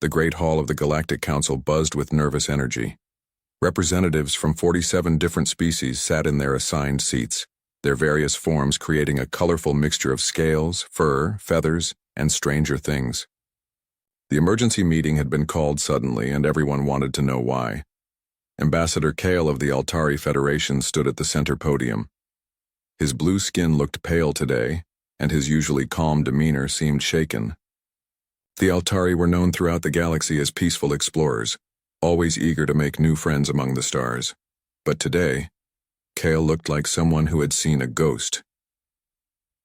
The Great Hall of the Galactic Council buzzed with nervous energy. Representatives from 47 different species sat in their assigned seats, their various forms creating a colorful mixture of scales, fur, feathers, and stranger things. The emergency meeting had been called suddenly, and everyone wanted to know why. Ambassador Kale of the Altari Federation stood at the center podium. His blue skin looked pale today, and his usually calm demeanor seemed shaken. The Altari were known throughout the galaxy as peaceful explorers, always eager to make new friends among the stars. But today, Kale looked like someone who had seen a ghost.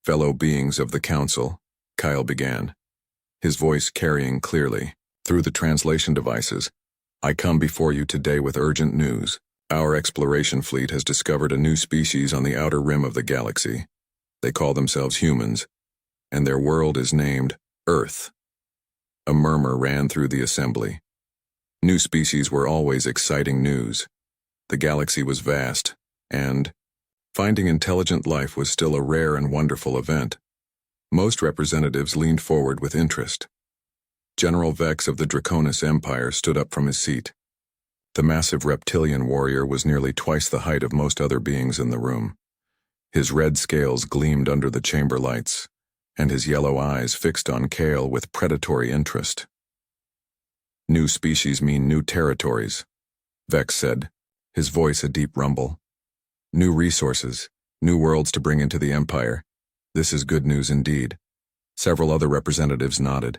"Fellow beings of the Council," Kyle began, his voice carrying clearly through the translation devices, "I come before you today with urgent news. Our exploration fleet has discovered a new species on the outer rim of the galaxy. They call themselves humans, and their world is named Earth." A murmur ran through the assembly. New species were always exciting news. The galaxy was vast, and finding intelligent life was still a rare and wonderful event. Most representatives leaned forward with interest. General Vex of the Draconis Empire stood up from his seat. The massive reptilian warrior was nearly twice the height of most other beings in the room. His red scales gleamed under the chamber lights, and his yellow eyes fixed on Kale with predatory interest. "New species mean new territories," Vex said, his voice a deep rumble. "New resources, new worlds to bring into the Empire. This is good news indeed." Several other representatives nodded.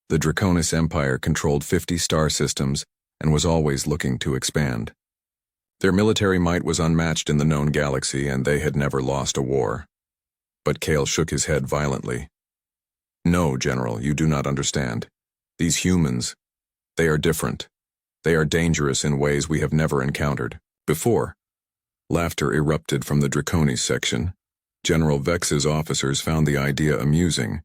The Draconis Empire controlled 50 star systems and was always looking to expand. Their military might was unmatched in the known galaxy, and they had never lost a war. But Kale shook his head violently. "No, General, you do not understand. These humans, they are different. They are dangerous in ways we have never encountered before." Laughter erupted from the Draconis section. General Vex's officers found the idea amusing.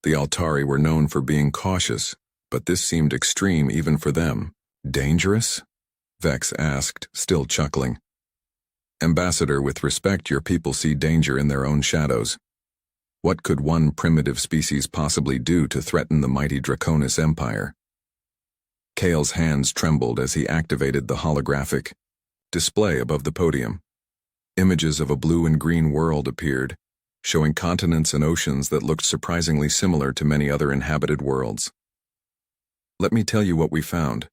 The Altari were known for being cautious, but this seemed extreme even for them. "Dangerous?" Vex asked, still chuckling. "Ambassador, with respect, your people see danger in their own shadows. What could one primitive species possibly do to threaten the mighty Draconis Empire?" Kale's hands trembled as he activated the holographic display above the podium. Images of a blue and green world appeared, showing continents and oceans that looked surprisingly similar to many other inhabited worlds. "Let me tell you what we found,"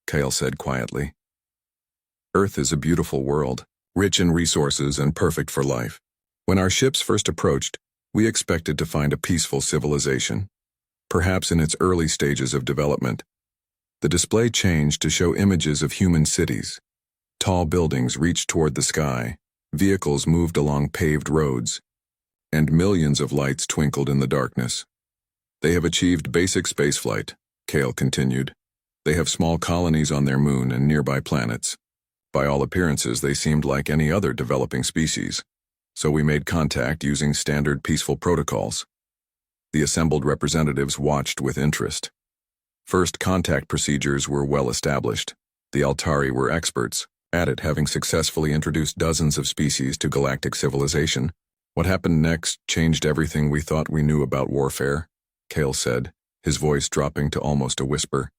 Kale said quietly. "Earth is a beautiful world, rich in resources and perfect for life. When our ships first approached, we expected to find a peaceful civilization, perhaps in its early stages of development. The display changed to show images of human cities. Tall buildings reached toward the sky, vehicles moved along paved roads, and millions of lights twinkled in the darkness. They have achieved basic spaceflight," Kale continued. "They have small colonies on their moon and nearby planets. By all appearances, they seemed like any other developing species, so we made contact using standard peaceful protocols." The assembled representatives watched with interest. First contact procedures were well established. The Altari were experts at it, having successfully introduced dozens of species to galactic civilization. "What happened next changed everything we thought we knew about warfare," Kale said, his voice dropping to almost a whisper.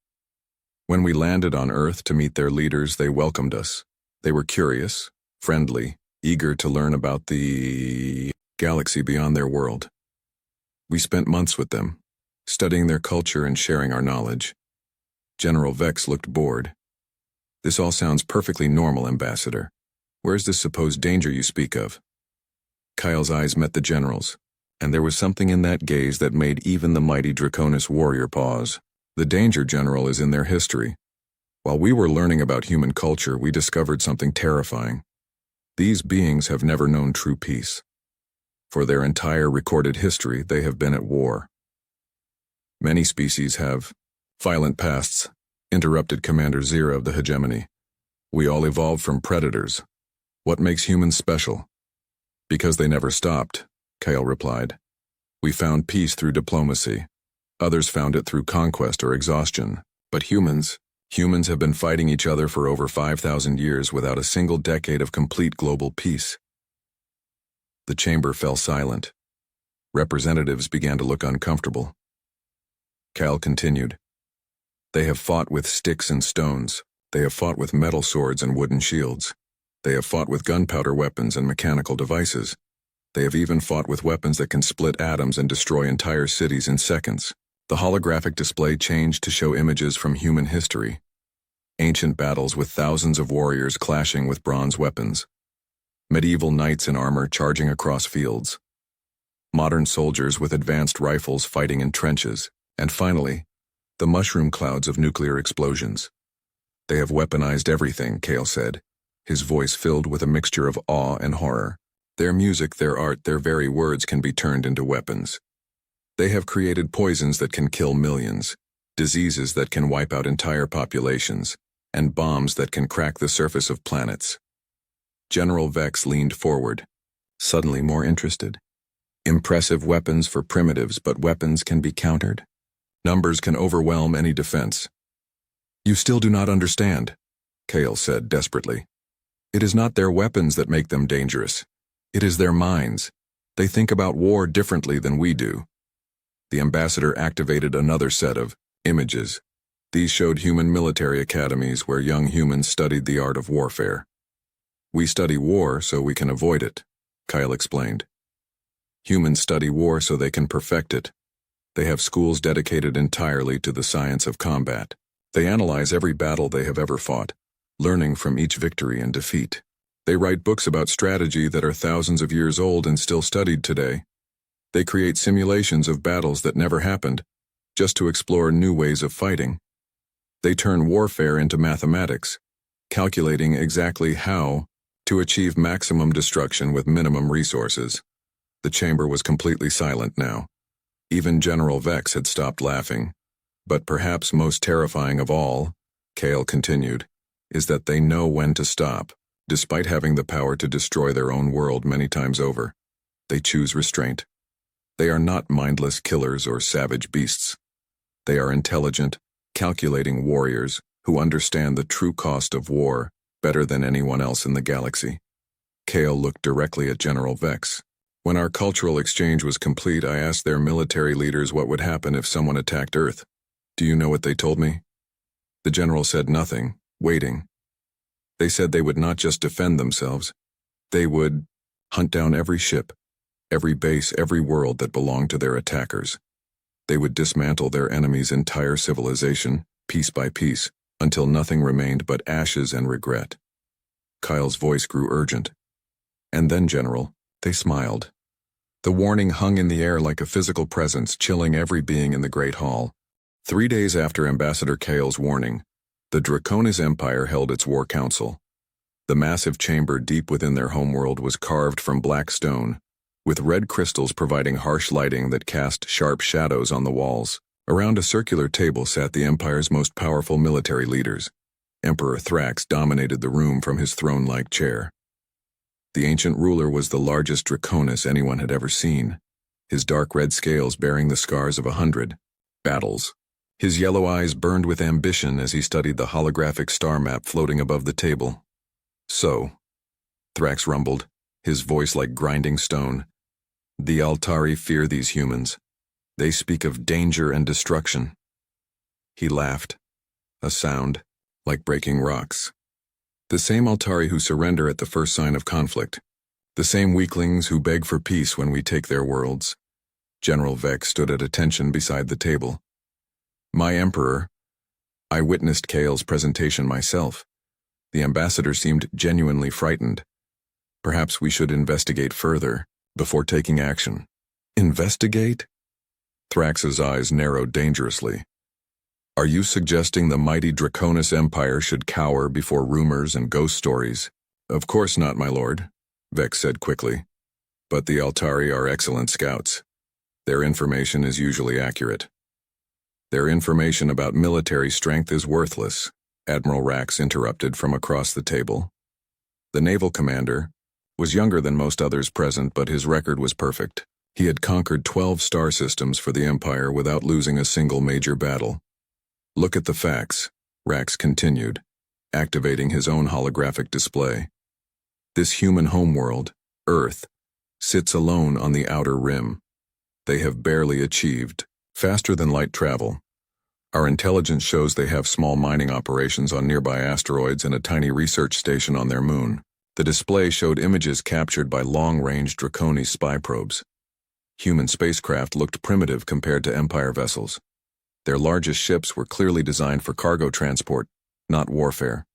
"When we landed on Earth to meet their leaders, they welcomed us. They were curious, friendly, eager to learn about the galaxy beyond their world. We spent months with them, studying their culture and sharing our knowledge." General Vex looked bored. "This all sounds perfectly normal, Ambassador. Where's this supposed danger you speak of?" Kyle's eyes met the general's, and there was something in that gaze that made even the mighty Draconis warrior pause. "The danger, General, is in their history. While we were learning about human culture, we discovered something terrifying. These beings have never known true peace. For their entire recorded history, they have been at war. Many species have violent pasts," interrupted Commander Zira of the hegemony. "We all evolved from predators. What makes humans special?" "Because they never stopped," Kale replied. "We found peace through diplomacy. Others found it through conquest or exhaustion. But humans have been fighting each other for over 5,000 years without a single decade of complete global peace." The chamber fell silent. Representatives began to look uncomfortable. Cal continued, They have fought with sticks and stones. They have fought with metal swords and wooden shields. They have fought with gunpowder weapons and mechanical devices. They have even fought with weapons that can split atoms and destroy entire cities in seconds. The holographic display changed to show images from human history. Ancient battles with thousands of warriors clashing with bronze weapons. Medieval knights in armor charging across fields. Modern soldiers with advanced rifles fighting in trenches. And finally, the mushroom clouds of nuclear explosions. They have weaponized everything, Kale said, his voice filled with a mixture of awe and horror. Their music, their art, their very words can be turned into weapons. They have created poisons that can kill millions, diseases that can wipe out entire populations, and bombs that can crack the surface of planets. General Vex leaned forward, suddenly more interested. Impressive weapons for primitives, but weapons can be countered. Numbers can overwhelm any defense. You still do not understand, Kale said desperately. It is not their weapons that make them dangerous. It is their minds. They think about war differently than we do. The ambassador activated another set of images. These showed human military academies where young humans studied the art of warfare. We study war so we can avoid it, Kyle explained. Humans study war so they can perfect it. They have schools dedicated entirely to the science of combat. They analyze every battle they have ever fought, learning from each victory and defeat. They write books about strategy that are thousands of years old and still studied today. They create simulations of battles that never happened, just to explore new ways of fighting. They turn warfare into mathematics, calculating exactly how to achieve maximum destruction with minimum resources. The chamber was completely silent now. Even General Vex had stopped laughing. But perhaps most terrifying of all, Kale continued, is that they know when to stop. Despite having the power to destroy their own world many times over, they choose restraint. They are not mindless killers or savage beasts. They are intelligent, calculating warriors who understand the true cost of war better than anyone else in the galaxy. Kale looked directly at General Vex. When our cultural exchange was complete, I asked their military leaders what would happen if someone attacked Earth. Do you know what they told me? The general said nothing, waiting. They said they would not just defend themselves. They would hunt down every ship, every base, every world that belonged to their attackers. They would dismantle their enemy's entire civilization, piece by piece, until nothing remained but ashes and regret. Kyle's voice grew urgent. And then, General, they smiled. The warning hung in the air like a physical presence, chilling every being in the Great Hall. 3 days after Ambassador Kale's warning, the Draconis Empire held its war council. The massive chamber deep within their homeworld was carved from black stone, with red crystals providing harsh lighting that cast sharp shadows on the walls. Around a circular table sat the Empire's most powerful military leaders. Emperor Thrax dominated the room from his throne-like chair. The ancient ruler was the largest Draconis anyone had ever seen, his dark red scales bearing the scars of 100 battles. His yellow eyes burned with ambition as he studied the holographic star map floating above the table. So, Thrax rumbled, his voice like grinding stone, the Altari fear these humans. They speak of danger and destruction. He laughed, a sound like breaking rocks. The same Altari who surrender at the first sign of conflict. The same weaklings who beg for peace when we take their worlds. General Vex stood at attention beside the table. My Emperor, I witnessed Kale's presentation myself. The ambassador seemed genuinely frightened. Perhaps we should investigate further before taking action. Investigate? Thrax's eyes narrowed dangerously. Are you suggesting the mighty Draconis Empire should cower before rumors and ghost stories? Of course not, my lord, Vex said quickly. But the Altari are excellent scouts. Their information is usually accurate. Their information about military strength is worthless, Admiral Rax interrupted from across the table. The naval commander was younger than most others present, but his record was perfect. He had conquered 12 star systems for the Empire without losing a single major battle. Look at the facts, Rax continued, activating his own holographic display. This human homeworld, Earth, sits alone on the outer rim. They have barely achieved faster-than-light travel, Our intelligence shows they have small mining operations on nearby asteroids and a tiny research station on their moon. The display showed images captured by long-range Draconis spy probes. Human spacecraft looked primitive compared to Empire vessels. Their largest ships were clearly designed for cargo transport, not warfare.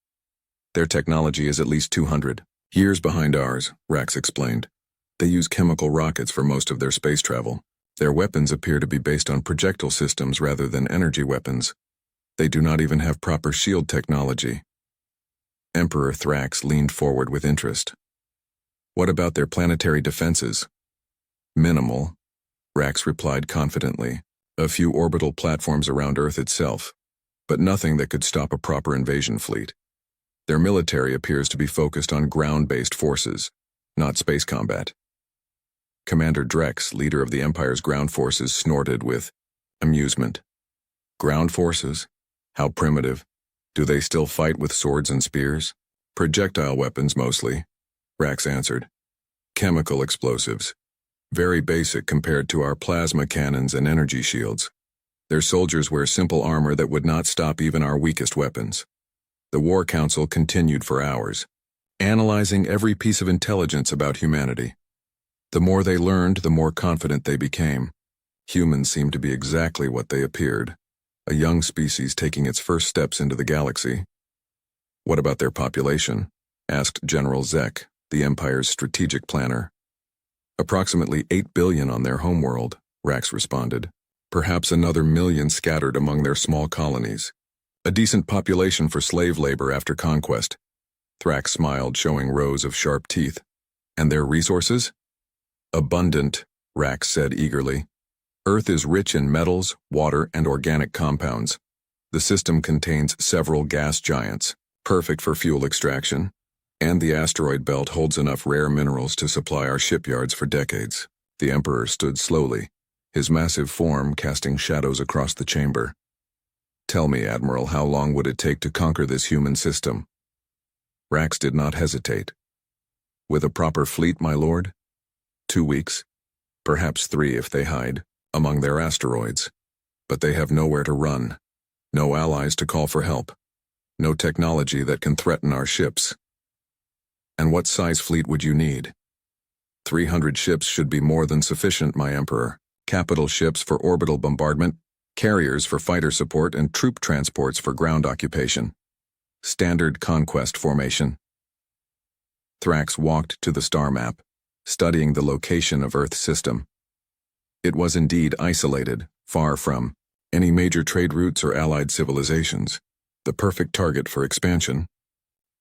Their technology is at least 200 years behind ours, Rax explained. They use chemical rockets for most of their space travel. Their weapons appear to be based on projectile systems rather than energy weapons. They do not even have proper shield technology. Emperor Thrax leaned forward with interest. What about their planetary defenses? Minimal, Rax replied confidently. A few orbital platforms around Earth itself, but nothing that could stop a proper invasion fleet. Their military appears to be focused on ground-based forces, not space combat. Commander Drex, leader of the Empire's ground forces, snorted with amusement. Ground forces? How primitive. Do they still fight with swords and spears? Projectile weapons mostly, Rax answered. Chemical explosives. Very basic compared to our plasma cannons and energy shields. Their soldiers wear simple armor that would not stop even our weakest weapons. The War Council continued for hours, analyzing every piece of intelligence about humanity. The more they learned, the more confident they became. Humans seemed to be exactly what they appeared, a young species taking its first steps into the galaxy. What about their population? Asked General Zek, the Empire's strategic planner. Approximately 8 billion on their homeworld, Rax responded. Perhaps another million scattered among their small colonies. A decent population for slave labor after conquest. Thrax smiled, showing rows of sharp teeth. And their resources? Abundant, Rax said eagerly. Earth is rich in metals, water, and organic compounds. The system contains several gas giants, perfect for fuel extraction, and the asteroid belt holds enough rare minerals to supply our shipyards for decades. The Emperor stood slowly, his massive form casting shadows across the chamber. Tell me, Admiral, how long would it take to conquer this human system? Rax did not hesitate. With a proper fleet, my lord? 2 weeks, perhaps 3 if they hide, among their asteroids. But they have nowhere to run, no allies to call for help, no technology that can threaten our ships. And what size fleet would you need? 300 ships should be more than sufficient, my Emperor. Capital ships for orbital bombardment, carriers for fighter support, and troop transports for ground occupation. Standard conquest formation. Thrax walked to the star map, studying the location of Earth's system. It was indeed isolated, far from any major trade routes or allied civilizations, the perfect target for expansion.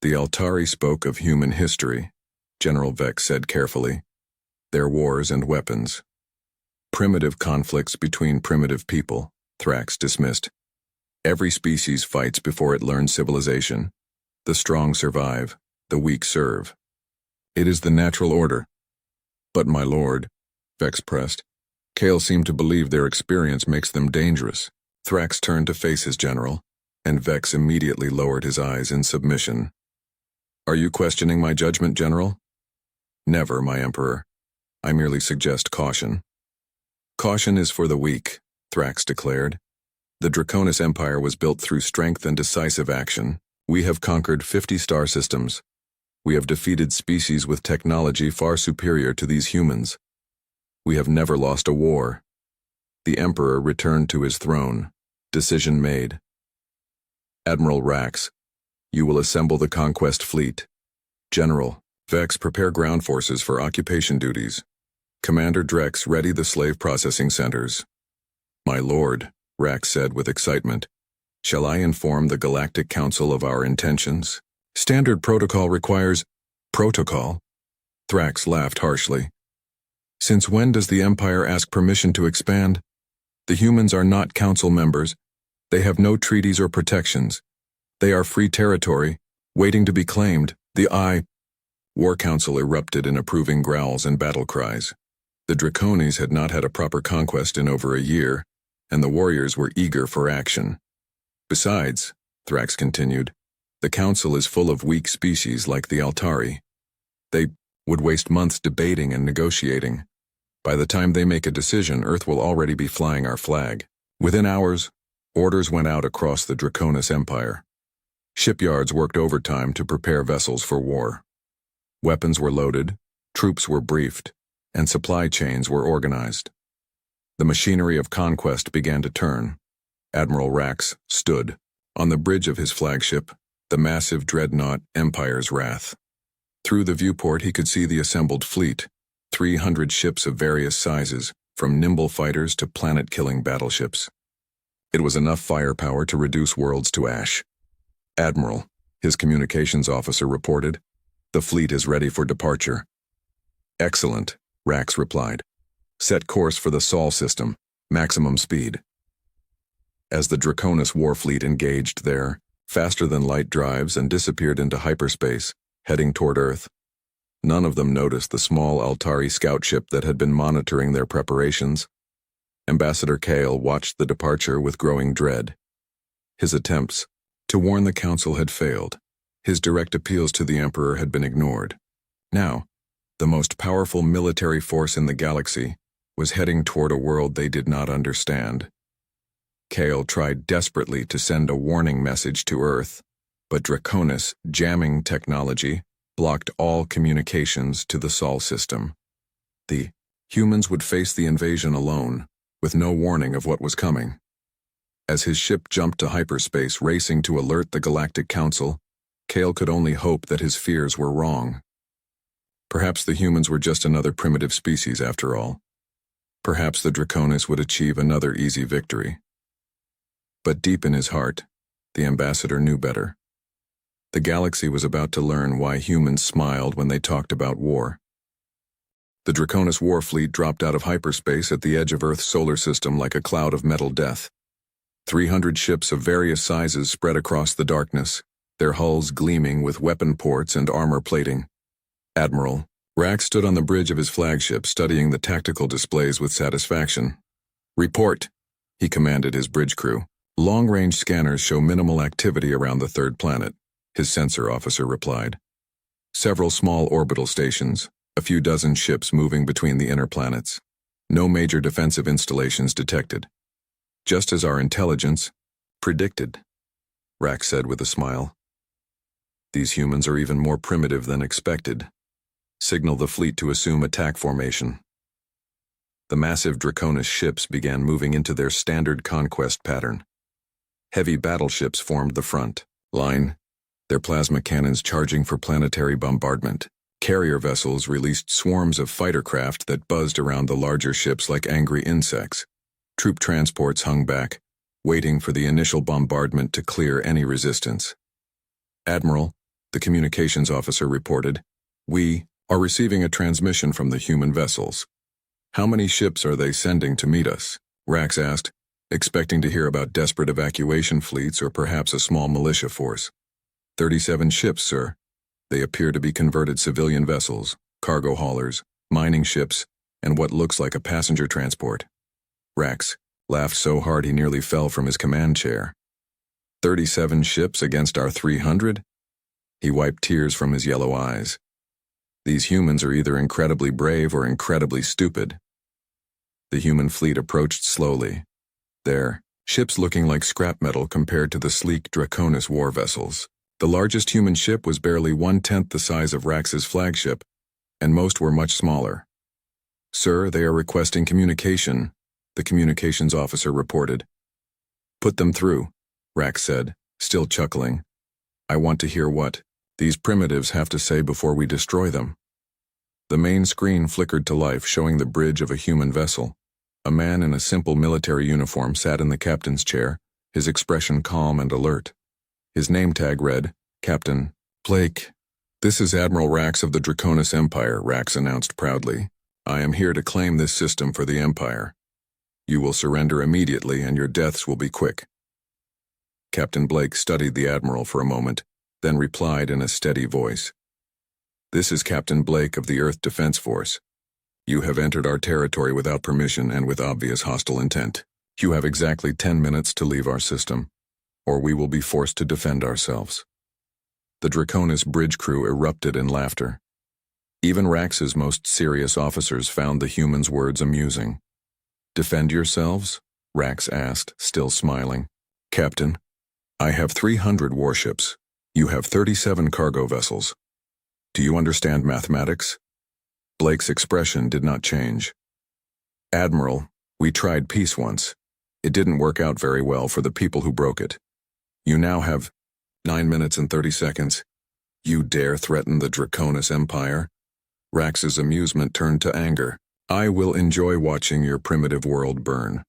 The Altari spoke of human history, General Vex said carefully, their wars and weapons. Primitive conflicts between primitive people, Thrax dismissed. Every species fights before it learns civilization. The strong survive, the weak serve. It is the natural order. But my lord, Vex pressed, Kale seemed to believe their experience makes them dangerous. Thrax turned to face his general, and Vex immediately lowered his eyes in submission. Are you questioning my judgment, General? Never, my Emperor. I merely suggest caution. Caution is for the weak, Thrax declared. The Draconis Empire was built through strength and decisive action. We have conquered 50 star systems. We have defeated species with technology far superior to these humans. We have never lost a war. The Emperor returned to his throne. Decision made. Admiral Rax, you will assemble the conquest fleet. General, Vex, prepare ground forces for occupation duties. Commander Drex, ready the slave processing centers. My lord, Rax said with excitement, shall I inform the Galactic Council of our intentions? Standard protocol requires protocol? Thrax laughed harshly. Since when does the Empire ask permission to expand? The humans are not council members. They have no treaties or protections. They are free territory, waiting to be claimed. The War Council erupted in approving growls and battle cries. The Draconis had not had a proper conquest in over a year, and the warriors were eager for action. Besides, Thrax continued, the Council is full of weak species like the Altari. They would waste months debating and negotiating. By the time they make a decision, Earth will already be flying our flag. Within hours, Orders went out across the Draconis Empire. Shipyards worked overtime to prepare vessels for war. Weapons were loaded, troops were briefed, and supply chains were organized. The machinery of conquest began to turn. Admiral Rax stood on the bridge of his flagship, the massive dreadnought Empire's Wrath. Through the viewport he could see the assembled fleet, 300 ships of various sizes, from nimble fighters to planet-killing battleships. It was enough firepower to reduce worlds to ash. "Admiral," his communications officer reported, "the fleet is ready for departure." "Excellent," Rax replied. "Set course for the Sol system, maximum speed." As the Draconis warfleet engaged there, faster-than-light drives and disappeared into hyperspace, heading toward Earth, none of them noticed the small Altari scout ship that had been monitoring their preparations. Ambassador Kale watched the departure with growing dread. His attempts to warn the Council had failed. His direct appeals to the Emperor had been ignored. Now, the most powerful military force in the galaxy was heading toward a world they did not understand. Kale tried desperately to send a warning message to Earth, but Draconis jamming technology blocked all communications to the Sol system. The humans would face the invasion alone, with no warning of what was coming. As his ship jumped to hyperspace racing to alert the Galactic Council, Kale could only hope that his fears were wrong. Perhaps the humans were just another primitive species after all. Perhaps the Draconis would achieve another easy victory. But deep in his heart, the ambassador knew better. The galaxy was about to learn why humans smiled when they talked about war. The Draconis warfleet dropped out of hyperspace at the edge of Earth's solar system like a cloud of metal death. 300 ships of various sizes spread across the darkness, their hulls gleaming with weapon ports and armor plating. Admiral Rax stood on the bridge of his flagship, studying the tactical displays with satisfaction. "Report," he commanded his bridge crew. "Long-range scanners show minimal activity around the third planet," his sensor officer replied. "Several small orbital stations, a few dozen ships moving between the inner planets. No major defensive installations detected. Just as our intelligence predicted," Rax said with a smile. "These humans are even more primitive than expected. Signal the fleet to assume attack formation." The massive Draconis ships began moving into their standard conquest pattern. Heavy battleships formed the front line, their plasma cannons charging for planetary bombardment. Carrier vessels released swarms of fighter craft that buzzed around the larger ships like angry insects. Troop transports hung back, waiting for the initial bombardment to clear any resistance. "Admiral," the communications officer reported, "we are receiving a transmission from the human vessels." "How many ships are they sending to meet us?" Rax asked, expecting to hear about desperate evacuation fleets or perhaps a small militia force. 37 ships, sir. They appear to be converted civilian vessels, cargo haulers, mining ships, and what looks like a passenger transport." Rax laughed so hard he nearly fell from his command chair. 37 ships against our 300? He wiped tears from his yellow eyes. These humans are either incredibly brave or incredibly stupid. The human fleet approached slowly, their ships looking like scrap metal compared to the sleek Draconis war vessels. The largest human ship was barely 1/10 the size of Rax's flagship, and most were much smaller. "Sir, they are requesting communication," the communications officer reported. "Put them through," Rax said, still chuckling. "I want to hear what these primitives have to say before we destroy them." The main screen flickered to life, showing the bridge of a human vessel. A man in a simple military uniform sat in the captain's chair, his expression calm and alert. His name tag read, "Captain Blake." "This is Admiral Rax of the Draconis Empire," Rax announced proudly. "I am here to claim this system for the Empire. You will surrender immediately and your deaths will be quick." Captain Blake studied the Admiral for a moment, then replied in a steady voice. "This is Captain Blake of the Earth Defense Force. You have entered our territory without permission and with obvious hostile intent. You have exactly 10 minutes to leave our system, or we will be forced to defend ourselves." The Draconis bridge crew erupted in laughter. Even Rax's most serious officers found the humans' words amusing. "Defend yourselves?" Rax asked, still smiling. Captain, I have 300 warships. You have 37 cargo vessels. Do you understand mathematics? Blake's expression did not change. Admiral, we tried peace once. It didn't work out very well for the people who broke it. You now have 9 minutes and 30 seconds. You dare threaten the Draconis Empire? Rax's amusement turned to anger. I will enjoy watching your primitive world burn.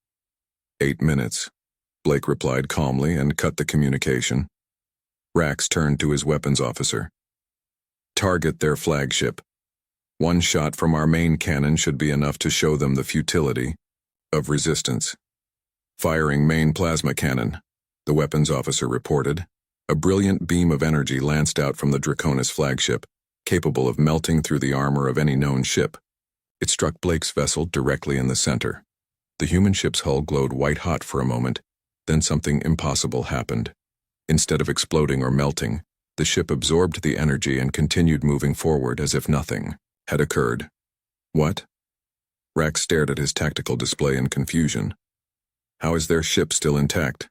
8 minutes, Blake replied calmly and cut the communication. Rax turned to his weapons officer. Target their flagship. One shot from our main cannon should be enough to show them the futility of resistance. Firing main plasma cannon, the weapons officer reported. A brilliant beam of energy lanced out from the Draconis flagship, capable of melting through the armor of any known ship. It struck Blake's vessel directly in the center. The human ship's hull glowed white-hot for a moment, then something impossible happened. Instead of exploding or melting, the ship absorbed the energy and continued moving forward as if nothing had occurred. What? Rax stared at his tactical display in confusion. How is their ship still intact?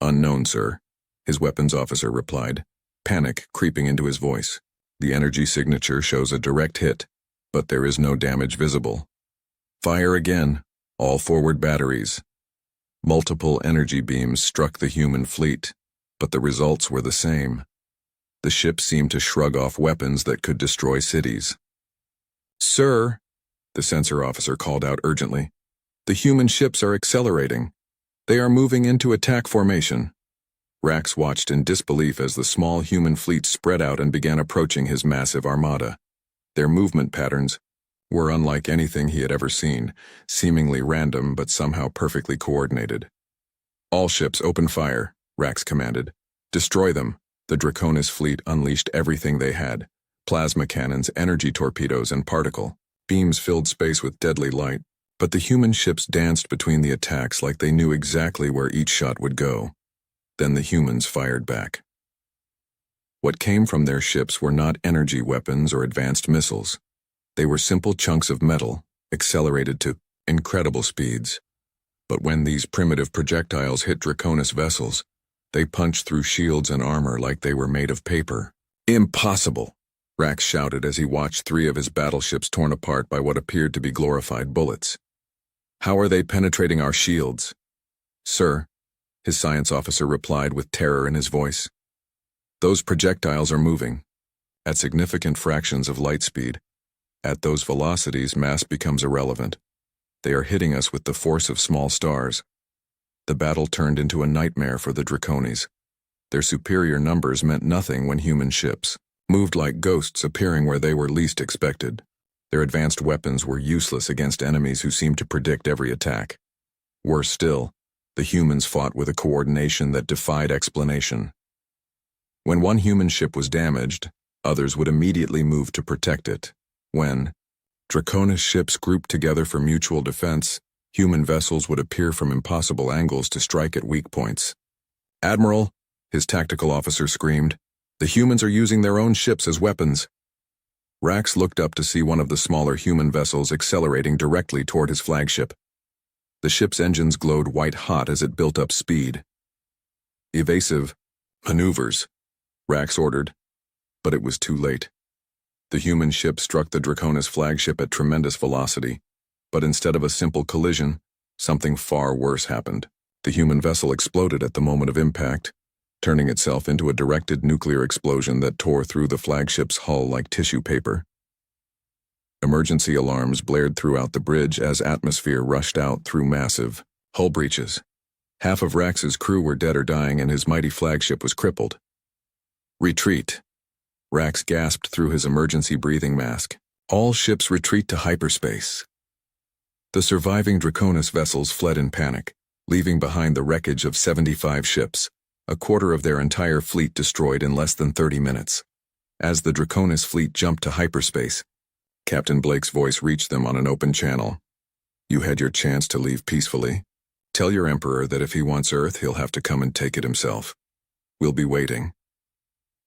Unknown, sir, his weapons officer replied, panic creeping into his voice. The energy signature shows a direct hit, but there is no damage visible. Fire again, all forward batteries. Multiple energy beams struck the human fleet, but the results were the same. The ship seemed to shrug off weapons that could destroy cities. Sir, the sensor officer called out urgently, the human ships are accelerating. They are moving into attack formation. Rax watched in disbelief as the small human fleet spread out and began approaching his massive armada. Their movement patterns were unlike anything he had ever seen, seemingly random but somehow perfectly coordinated. All ships open fire, Rax commanded. Destroy them. The Draconis fleet unleashed everything they had. Plasma cannons, energy torpedoes, and particle beams filled space with deadly light, but the human ships danced between the attacks like they knew exactly where each shot would go. Then the humans fired back. What came from their ships were not energy weapons or advanced missiles. They were simple chunks of metal, accelerated to incredible speeds. But when these primitive projectiles hit Draconis vessels, they punched through shields and armor like they were made of paper. Impossible! Rax shouted as he watched 3 of his battleships torn apart by what appeared to be glorified bullets. How are they penetrating our shields? Sir, his science officer replied with terror in his voice. Those projectiles are moving at significant fractions of light speed. At those velocities, mass becomes irrelevant. They are hitting us with the force of small stars. The battle turned into a nightmare for the Draconis. Their superior numbers meant nothing when human ships moved like ghosts, appearing where they were least expected. Their advanced weapons were useless against enemies who seemed to predict every attack. Worse still, the humans fought with a coordination that defied explanation. When one human ship was damaged, others would immediately move to protect it. When Draconis ships grouped together for mutual defense, human vessels would appear from impossible angles to strike at weak points. Admiral, his tactical officer screamed, the humans are using their own ships as weapons. Rax looked up to see one of the smaller human vessels accelerating directly toward his flagship. The ship's engines glowed white-hot as it built up speed. Evasive maneuvers, Rax ordered, but it was too late. The human ship struck the Draconis flagship at tremendous velocity, but instead of a simple collision, something far worse happened. The human vessel exploded at the moment of impact, turning itself into a directed nuclear explosion that tore through the flagship's hull like tissue paper. Emergency alarms blared throughout the bridge as atmosphere rushed out through massive hull breaches. Half of Rax's crew were dead or dying, and his mighty flagship was crippled. Retreat. Rax gasped through his emergency breathing mask. All ships retreat to hyperspace. The surviving Draconis vessels fled in panic, leaving behind the wreckage of 75 ships, a quarter of their entire fleet destroyed in less than 30 minutes. As the Draconis fleet jumped to hyperspace, Captain Blake's voice reached them on an open channel. You had your chance to leave peacefully. Tell your Emperor that if he wants Earth, he'll have to come and take it himself. We'll be waiting.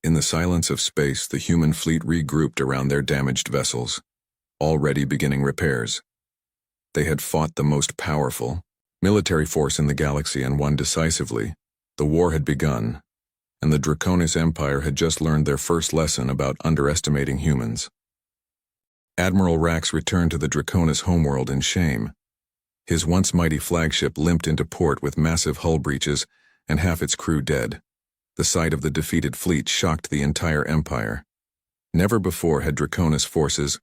In the silence of space, the human fleet regrouped around their damaged vessels, already beginning repairs. They had fought the most powerful military force in the galaxy and won decisively, The war had begun, and the Draconis Empire had just learned their first lesson about underestimating humans. Admiral Rax returned to the Draconis homeworld in shame. His once mighty flagship limped into port with massive hull breaches and half its crew dead. The sight of the defeated fleet shocked the entire empire. Never before had Draconis forces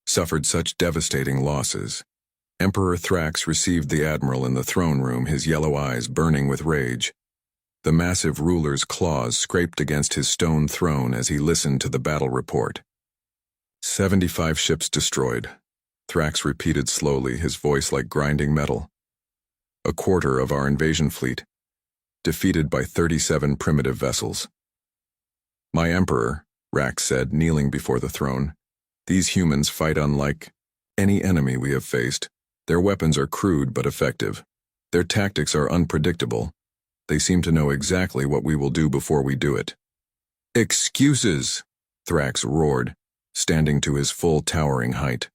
suffered such devastating losses. Emperor Thrax received the admiral in the throne room, his yellow eyes burning with rage. The massive ruler's claws scraped against his stone throne as he listened to the battle report. 75 ships destroyed, Thrax repeated slowly, his voice like grinding metal. A quarter of our invasion fleet, defeated by 37 primitive vessels. My emperor, Rax said, kneeling before the throne, these humans fight unlike any enemy we have faced. Their weapons are crude but effective. Their tactics are unpredictable. They seem to know exactly what we will do before we do it. Excuses, Thrax roared, standing to his full towering height.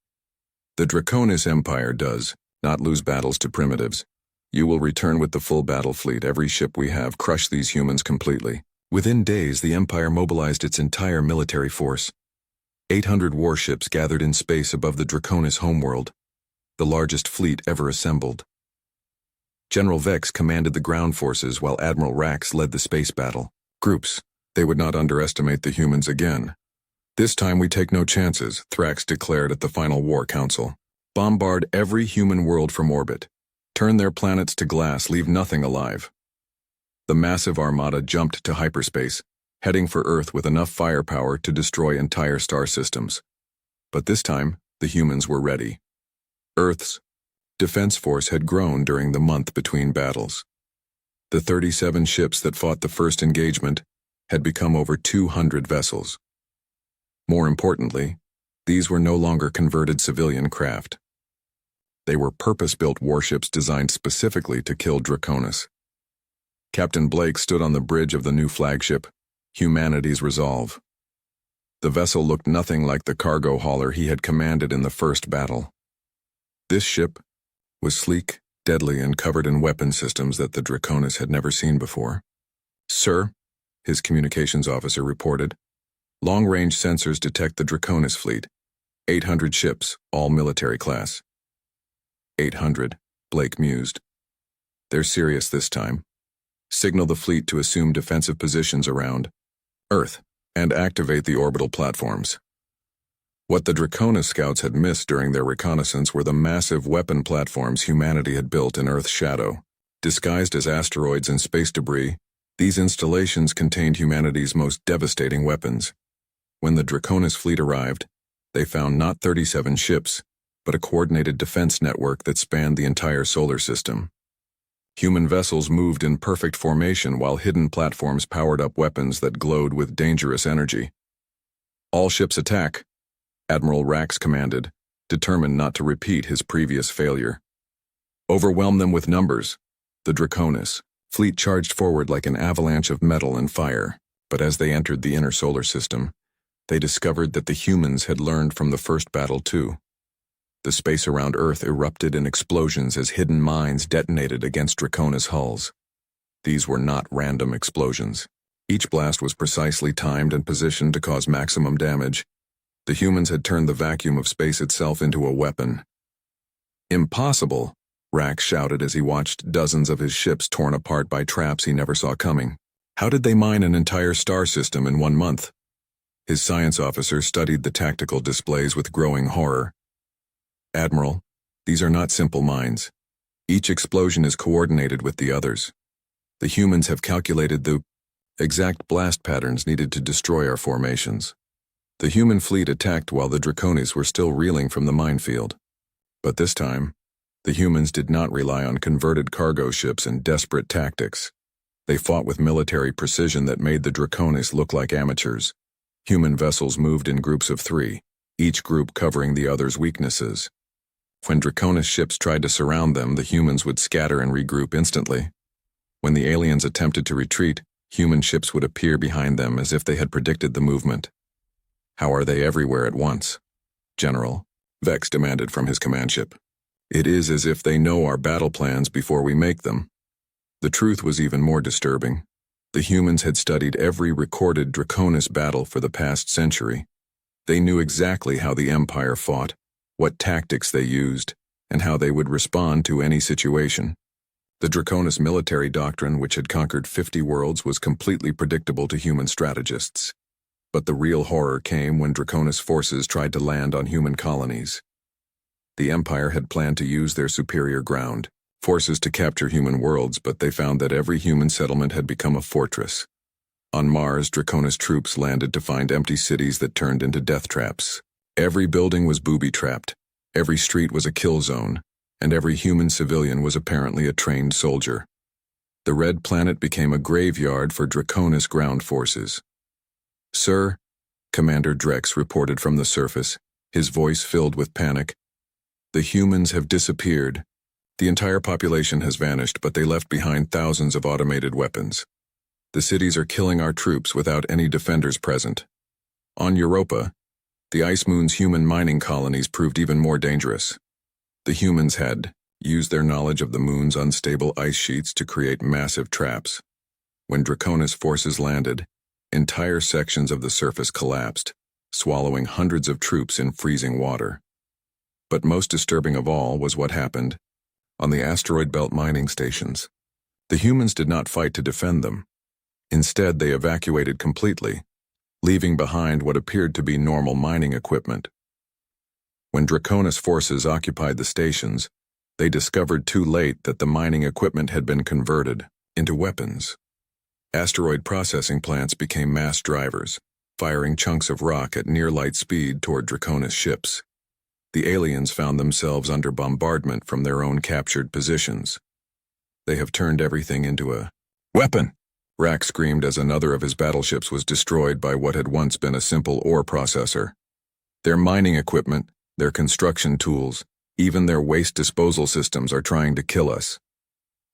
The Draconis Empire does not lose battles to primitives. You will return with the full battle fleet. Every ship we have, crush these humans completely. Within days, the Empire mobilized its entire military force. 800 warships gathered in space above the Draconis homeworld, the largest fleet ever assembled. General Vex commanded the ground forces while Admiral Rax led the space battle. Groups, they would not underestimate the humans again. This time we take no chances, Thrax declared at the final war council. Bombard every human world from orbit. Turn their planets to glass, leave nothing alive. The massive armada jumped to hyperspace, heading for Earth with enough firepower to destroy entire star systems. But this time, the humans were ready. Earth's defense force had grown during the month between battles. The 37 ships that fought the first engagement had become over 200 vessels. More importantly, these were no longer converted civilian craft. They were purpose-built warships designed specifically to kill Draconis. Captain Blake stood on the bridge of the new flagship, Humanity's Resolve. The vessel looked nothing like the cargo hauler he had commanded in the first battle. This ship was sleek, deadly, and covered in weapon systems that the Draconis had never seen before. Sir, his communications officer reported, long-range sensors detect the Draconis fleet. 800 ships, all military class. 800, Blake mused. They're serious this time. Signal the fleet to assume defensive positions around Earth and activate the orbital platforms. What the Draconis scouts had missed during their reconnaissance were the massive weapon platforms humanity had built in Earth's shadow. Disguised as asteroids and space debris, these installations contained humanity's most devastating weapons. When the Draconis fleet arrived, they found not 37 ships, but a coordinated defense network that spanned the entire solar system. Human vessels moved in perfect formation while hidden platforms powered up weapons that glowed with dangerous energy. All ships attack, Admiral Rax commanded, determined not to repeat his previous failure. Overwhelm them with numbers. The Draconis fleet charged forward like an avalanche of metal and fire, but as they entered the inner solar system, they discovered that the humans had learned from the first battle too. The space around Earth erupted in explosions as hidden mines detonated against Draconis hulls. These were not random explosions. Each blast was precisely timed and positioned to cause maximum damage. The humans had turned the vacuum of space itself into a weapon. Impossible, Rax shouted as he watched dozens of his ships torn apart by traps he never saw coming. How did they mine an entire star system in 1 month? His science officer studied the tactical displays with growing horror. Admiral, these are not simple mines. Each explosion is coordinated with the others. The humans have calculated the exact blast patterns needed to destroy our formations. The human fleet attacked while the Draconis were still reeling from the minefield. But this time, the humans did not rely on converted cargo ships and desperate tactics. They fought with military precision that made the Draconis look like amateurs. Human vessels moved in groups of 3, each group covering the other's weaknesses. When Draconis ships tried to surround them, the humans would scatter and regroup instantly. When the aliens attempted to retreat, human ships would appear behind them as if they had predicted the movement. How are they everywhere at once? General, Vex demanded from his command ship. It is as if they know our battle plans before we make them. The truth was even more disturbing. The humans had studied every recorded Draconis battle for the past century. They knew exactly how the Empire fought, what tactics they used, and how they would respond to any situation. The Draconis military doctrine, which had conquered 50 worlds, was completely predictable to human strategists. But the real horror came when Draconis forces tried to land on human colonies. The Empire had planned to use their superior ground forces to capture human worlds, but they found that every human settlement had become a fortress. On Mars, Draconis troops landed to find empty cities that turned into death traps. Every building was booby-trapped, every street was a kill zone, and every human civilian was apparently a trained soldier. The Red Planet became a graveyard for Draconis ground forces. "Sir," Commander Drex reported from the surface, his voice filled with panic, "the humans have disappeared. The entire population has vanished, but they left behind thousands of automated weapons. The cities are killing our troops without any defenders present. On Europa, the Ice Moon's human mining colonies proved even more dangerous. The humans had used their knowledge of the moon's unstable ice sheets to create massive traps. When Draconis forces landed, entire sections of the surface collapsed, swallowing hundreds of troops in freezing water. But most disturbing of all was what happened on the asteroid belt mining stations. The humans did not fight to defend them. Instead, they evacuated completely, leaving behind what appeared to be normal mining equipment. When Draconis forces occupied the stations, they discovered too late that the mining equipment had been converted into weapons. Asteroid processing plants became mass drivers, firing chunks of rock at near-light speed toward Draconis ships. The aliens found themselves under bombardment from their own captured positions. "They have turned everything into a weapon," Rack screamed as another of his battleships was destroyed by what had once been a simple ore processor. "Their mining equipment, their construction tools, even their waste disposal systems are trying to kill us."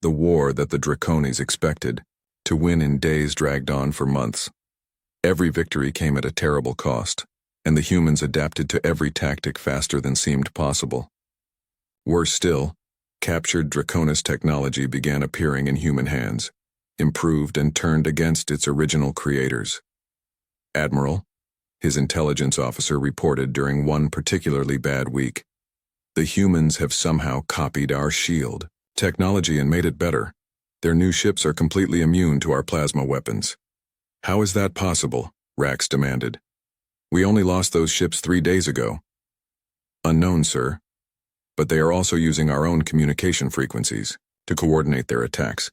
The war that the Draconis expected to win in days dragged on for months. Every victory came at a terrible cost, and the humans adapted to every tactic faster than seemed possible. Worse still, captured Draconis technology began appearing in human hands, improved and turned against its original creators. "Admiral," his intelligence officer reported during one particularly bad week, "the humans have somehow copied our shield technology and made it better. Their new ships are completely immune to our plasma weapons." "How is that possible?" Rax demanded. "We only lost those ships 3 days ago." "Unknown, sir. But they are also using our own communication frequencies to coordinate their attacks.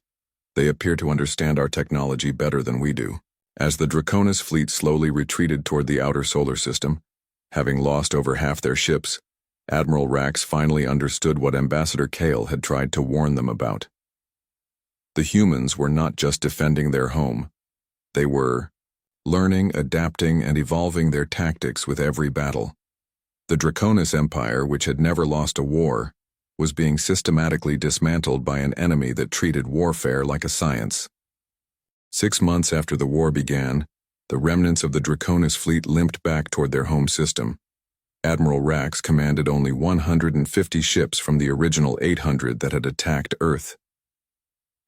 They appear to understand our technology better than we do." As the Draconis fleet slowly retreated toward the outer solar system, having lost over half their ships, Admiral Rax finally understood what Ambassador Kale had tried to warn them about. The humans were not just defending their home. They were learning, adapting, and evolving their tactics with every battle. The Draconis Empire, which had never lost a war, was being systematically dismantled by an enemy that treated warfare like a science. 6 months after the war began, the remnants of the Draconis fleet limped back toward their home system. Admiral Rax commanded only 150 ships from the original 800 that had attacked Earth.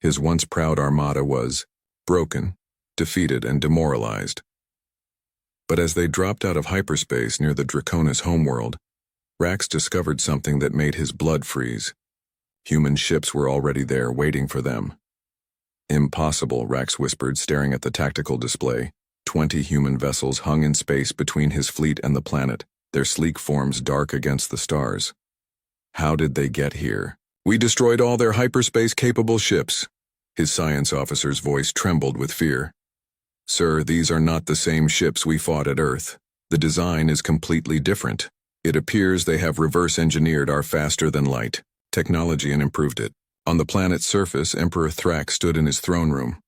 His once proud armada was broken, defeated, and demoralized. But as they dropped out of hyperspace near the Draconis homeworld, Rax discovered something that made his blood freeze. Human ships were already there waiting for them. "Impossible," Rax whispered, staring at the tactical display. 20 human vessels hung in space between his fleet and the planet, their sleek forms dark against the stars. "How did they get here?" "We destroyed all their hyperspace-capable ships." His science officer's voice trembled with fear. "Sir, these are not the same ships we fought at Earth. The design is completely different. It appears they have reverse-engineered our faster-than-light technology and improved it." On the planet's surface, Emperor Thrax stood in his throne room,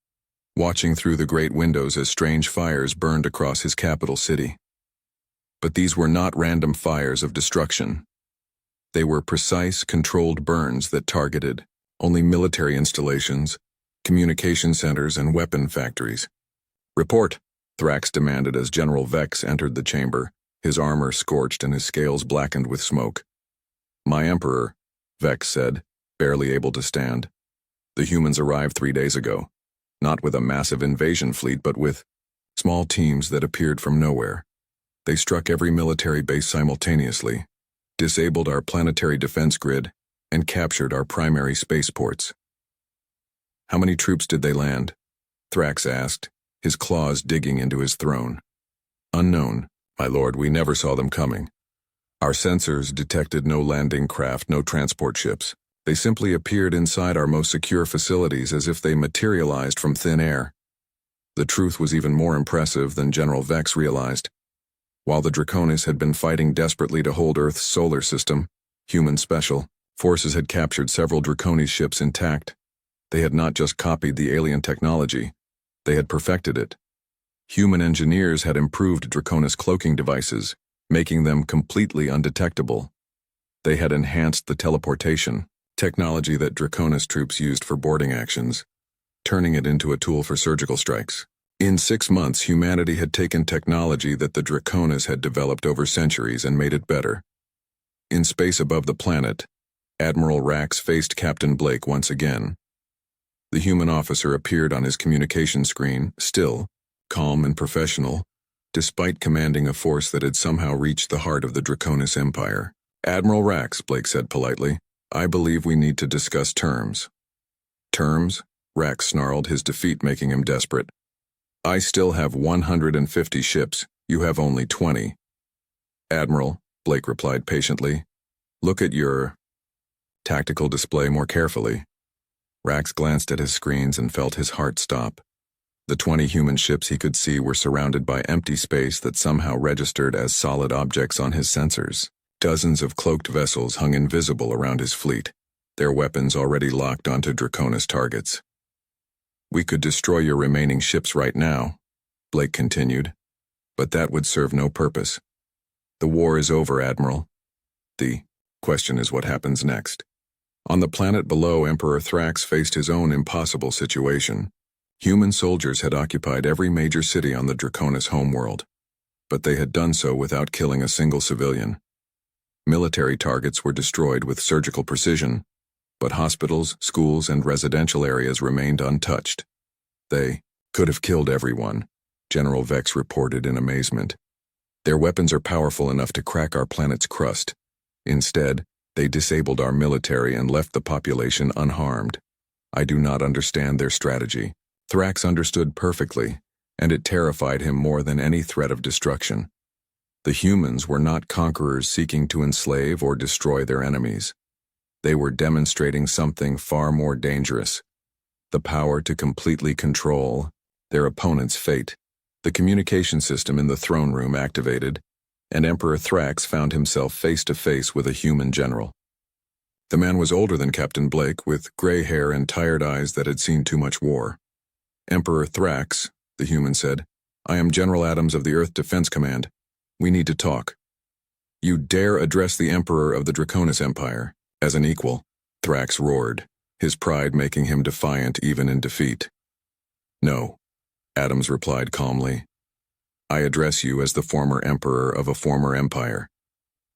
watching through the great windows as strange fires burned across his capital city. But these were not random fires of destruction. They were precise, controlled burns that targeted only military installations, communication centers, and weapon factories. "Report," Thrax demanded as General Vex entered the chamber, his armor scorched and his scales blackened with smoke. "My Emperor," Vex said, barely able to stand. The humans arrived 3 days ago, not with a massive invasion fleet but with small teams that appeared from nowhere. They struck every military base simultaneously, disabled our planetary defense grid, and captured our primary spaceports. How many troops did they land? Thrax asked, his claws digging into his throne. Unknown, my lord, we never saw them coming. Our sensors detected no landing craft, no transport ships. They simply appeared inside our most secure facilities as if they materialized from thin air. The truth was even more impressive than General Vex realized. While the Draconis had been fighting desperately to hold Earth's solar system, human special forces had captured several Draconis ships intact. They had not just copied the alien technology, they had perfected it. Human engineers had improved Draconis cloaking devices, making them completely undetectable. They had enhanced the teleportation technology that Draconis troops used for boarding actions, turning it into a tool for surgical strikes. In 6 months, humanity had taken technology that the Draconis had developed over centuries and made it better. In space above the planet, Admiral Rax faced Captain Blake once again. The human officer appeared on his communication screen, still, calm and professional, despite commanding a force that had somehow reached the heart of the Draconis Empire. Admiral Rax, Blake said politely, I believe we need to discuss terms. Terms? Rax snarled, his defeat making him desperate. I still have 150 ships, you have only 20. Admiral, Blake replied patiently, look at your tactical display more carefully. Rax glanced at his screens and felt his heart stop. The 20 human ships he could see were surrounded by empty space that somehow registered as solid objects on his sensors. Dozens of cloaked vessels hung invisible around his fleet, their weapons already locked onto Draconis targets. We could destroy your remaining ships right now, Blake continued, but that would serve no purpose. The war is over, Admiral. The question is what happens next. On the planet below, Emperor Thrax faced his own impossible situation. Human soldiers had occupied every major city on the Draconis homeworld, but they had done so without killing a single civilian. Military targets were destroyed with surgical precision, but hospitals, schools, and residential areas remained untouched. They could have killed everyone, General Vex reported in amazement. Their weapons are powerful enough to crack our planet's crust. Instead, they disabled our military and left the population unharmed. I do not understand their strategy. Thrax understood perfectly, and it terrified him more than any threat of destruction. The humans were not conquerors seeking to enslave or destroy their enemies. They were demonstrating something far more dangerous, the power to completely control their opponent's fate. The communication system in the throne room activated, and Emperor Thrax found himself face to face with a human general. The man was older than Captain Blake, with gray hair and tired eyes that had seen too much war. Emperor Thrax, the human said, I am General Adams of the Earth Defense Command. We need to talk. You dare address the Emperor of the Draconis Empire as an equal, Thrax roared, his pride making him defiant even in defeat. No, Adams replied calmly. I address you as the former emperor of a former empire.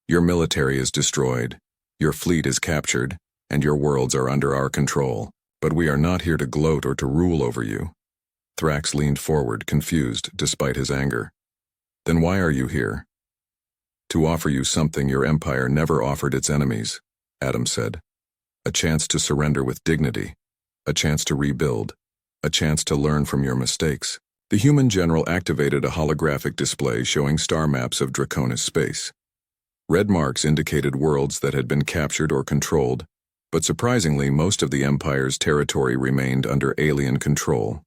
Your military is destroyed, your fleet is captured, and your worlds are under our control. But we are not here to gloat or to rule over you. Thrax leaned forward, confused despite his anger. Then why are you here? To offer you something your empire never offered its enemies, Adams said. A chance to surrender with dignity, a chance to rebuild, a chance to learn from your mistakes. The human general activated a holographic display showing star maps of Draconis space. Red marks indicated worlds that had been captured or controlled, but surprisingly most of the Empire's territory remained under alien control.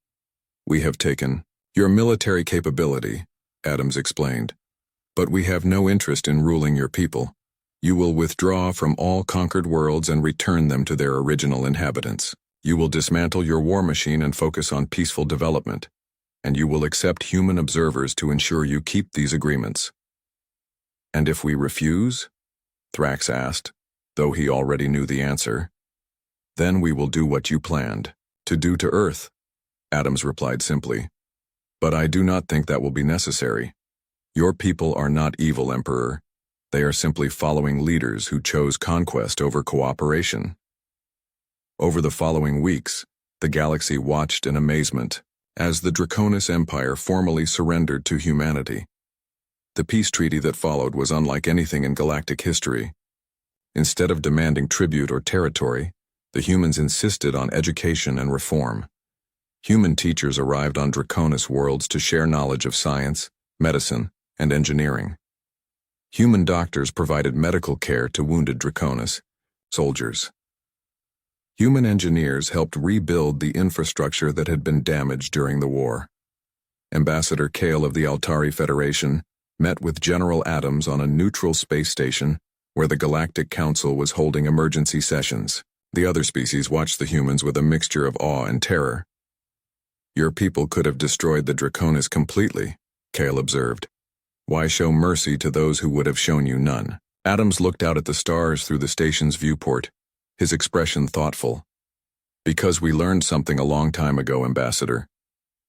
We have taken your military capability, Adams explained, but we have no interest in ruling your people. You will withdraw from all conquered worlds and return them to their original inhabitants. You will dismantle your war machine and focus on peaceful development, and you will accept human observers to ensure you keep these agreements. And if we refuse? Thrax asked, though he already knew the answer. Then we will do what you planned, to do to Earth, Adams replied simply. But I do not think that will be necessary. Your people are not evil, Emperor. They are simply following leaders who chose conquest over cooperation. Over the following weeks, the galaxy watched in amazement as the Draconis Empire formally surrendered to humanity. The peace treaty that followed was unlike anything in galactic history. Instead of demanding tribute or territory, the humans insisted on education and reform. Human teachers arrived on Draconis worlds to share knowledge of science, medicine, and engineering. Human doctors provided medical care to wounded Draconis soldiers. Human engineers helped rebuild the infrastructure that had been damaged during the war. Ambassador Kale of the Altari Federation met with General Adams on a neutral space station where the Galactic Council was holding emergency sessions. The other species watched the humans with a mixture of awe and terror. "Your people could have destroyed the Draconis completely," Kale observed. "Why show mercy to those who would have shown you none?" Adams looked out at the stars through the station's viewport, his expression thoughtful. "Because we learned something a long time ago, Ambassador.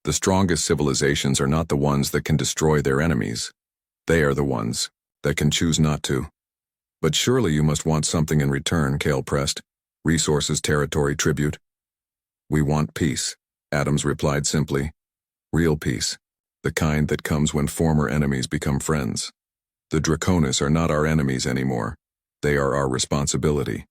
The strongest civilizations are not the ones that can destroy their enemies. They are the ones that can choose not to." "But surely you must want something in return," Kale pressed. "Resources, territory, tribute." "We want peace," Adams replied simply. "Real peace, the kind that comes when former enemies become friends. The Draconis are not our enemies anymore. They are our responsibility."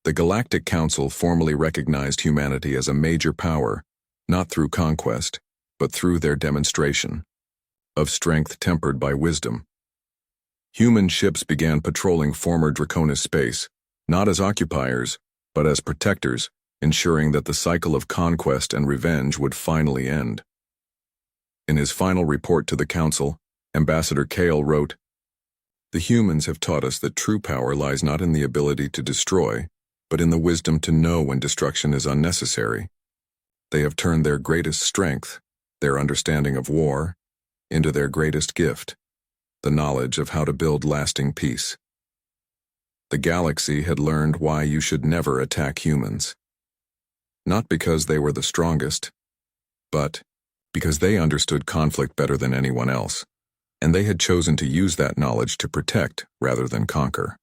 The Galactic Council formally recognized humanity as a major power, not through conquest, but through their demonstration of strength tempered by wisdom. Human ships began patrolling former Draconis space, not as occupiers, but as protectors, ensuring that the cycle of conquest and revenge would finally end. In his final report to the Council, Ambassador Kale wrote, "The humans have taught us that true power lies not in the ability to destroy, but in the wisdom to know when destruction is unnecessary. They have turned their greatest strength, their understanding of war, into their greatest gift, the knowledge of how to build lasting peace. The galaxy had learned why you should never attack humans. Not because they were the strongest, but because they understood conflict better than anyone else, and they had chosen to use that knowledge to protect rather than conquer."